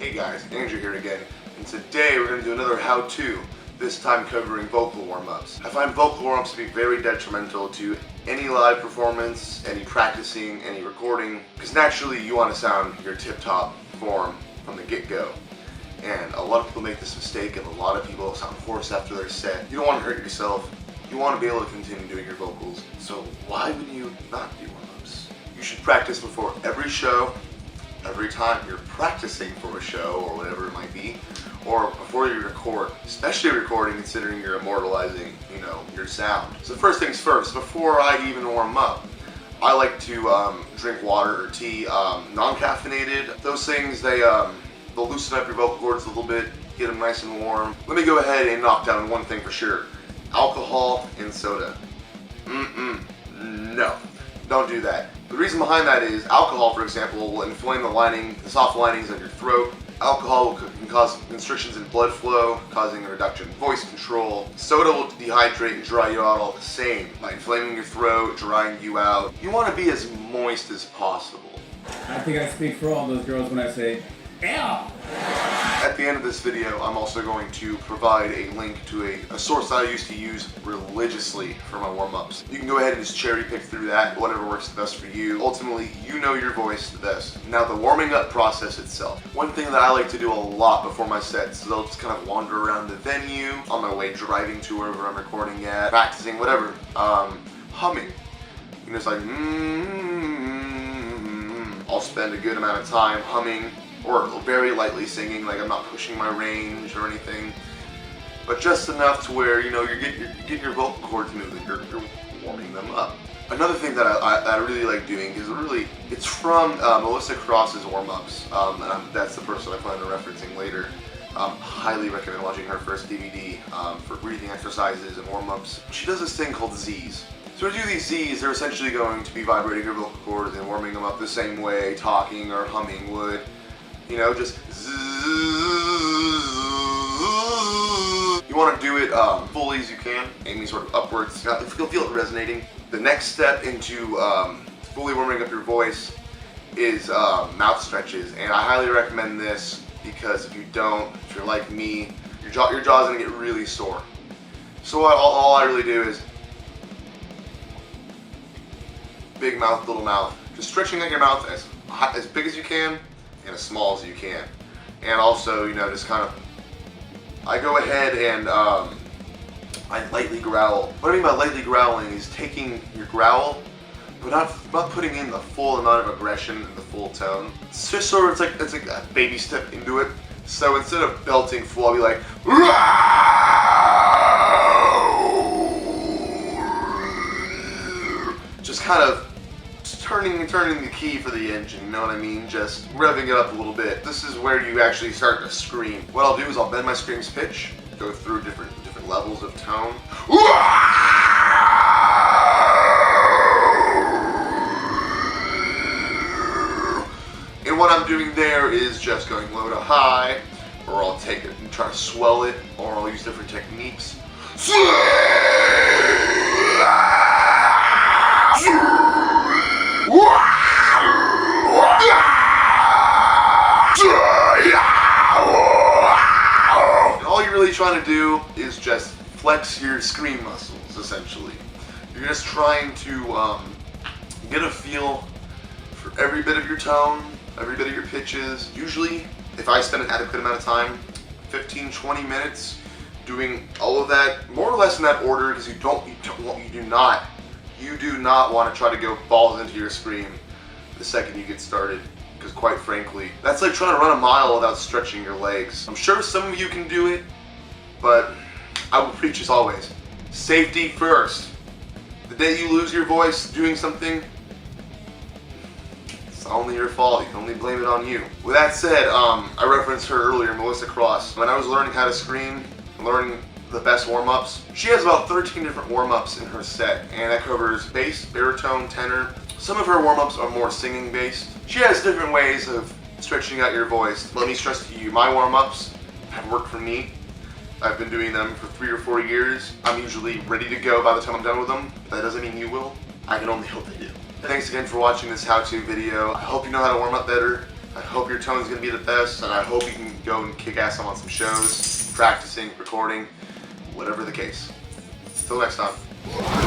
Hey guys, Andrew here again, and today we're going to do another how-to, this time covering vocal warm-ups. I find vocal warm-ups to be very detrimental to any live performance, any practicing, any recording, because naturally you want to sound your tip-top form from the get-go. And a lot of people make this mistake, and a lot of people sound hoarse after their set. You don't want to hurt yourself. You want to be able to continue doing your vocals. So why would you not do warm-ups? You should practice before every show, every time you're practicing for a show or whatever it might be, or before you record, especially recording considering you're immortalizing, your sound. So first things first, before I even warm up, I like to drink water or tea, non-caffeinated. Those things, they'll loosen up your vocal cords a little bit, get them nice and warm. Let me go ahead and knock down one thing for sure. Alcohol and soda. No, don't do that. The reason behind that is alcohol, for example, will inflame the soft linings of your throat. Alcohol can cause constrictions in blood flow, causing a reduction in voice control. Soda will dehydrate and dry you out all the same by inflaming your throat, drying you out. You want to be as moist as possible. I think I speak for all those girls when I say, ew! At the end of this video, I'm also going to provide a link to a source that I used to use religiously for my warm-ups. You can go ahead and just cherry pick through that, whatever works the best for you. Ultimately, you know your voice the best. Now, the warming up process itself. One thing that I like to do a lot before my sets is I'll just kind of wander around the venue, on my way driving to wherever I'm recording at, practicing, whatever, humming. It's like, I'll spend a good amount of time humming, or very lightly singing, like I'm not pushing my range or anything, but just enough to where you're getting your vocal cords moving, you're warming them up. Another thing that I really like doing is it's from Melissa Cross's warm-ups, and that's the person I plan on referencing later. Highly recommend watching her first DVD for breathing exercises and warm-ups. She does this thing called Z's. So to do these Z's, they're essentially going to be vibrating your vocal cords and warming them up the same way talking or humming would. Just zzz. You want to do it fully as you can, aiming sort of upwards. You'll feel it resonating. The next step into fully warming up your voice is mouth stretches, and I highly recommend this because if you're like me, your jaw's gonna get really sore. So all I really do is big mouth, little mouth, just stretching out your mouth as big as you can and as small as you can. And also, just kind of, I go ahead and I lightly growl. What I mean by lightly growling is taking your growl, but not putting in the full amount of aggression and the full tone. It's just sort of, it's like a baby step into it. So instead of belting full, I'll be like, just kind of turning the key for the engine, you know what I mean? Just revving it up a little bit. This is where you actually start to scream. What I'll do is I'll bend my scream's pitch, go through different levels of tone. And what I'm doing there is just going low to high, or I'll take it and try to swell it, or I'll use different techniques. And all you're really trying to do is just flex your scream muscles, essentially. You're just trying to get a feel for every bit of your tone, every bit of your pitches. Usually, if I spend an adequate amount of time, 15-20 minutes, doing all of that, more or less in that order, because you do not want to try to go balls into your scream the second you get started, because quite frankly, that's like trying to run a mile without stretching your legs. I'm sure some of you can do it, but I will preach as always, safety first. The day you lose your voice doing something, it's only your fault. You can only blame it on you. With that said, I referenced her earlier, Melissa Cross. When I was learning how to scream, learning the best warm-ups, she has about 13 different warm-ups in her set, and that covers bass, baritone, tenor. Some of her warm-ups are more singing based. She has different ways of stretching out your voice. Let me stress to you, my warm-ups have worked for me. I've been doing them for 3 or 4 years. I'm usually ready to go by the time I'm done with them. That doesn't mean you will. I can only hope they do. Thanks again for watching this how-to video. I hope you know how to warm up better. I hope your tone's gonna be the best, and I hope you can go and kick ass on some shows, practicing, recording, whatever the case. Till next time.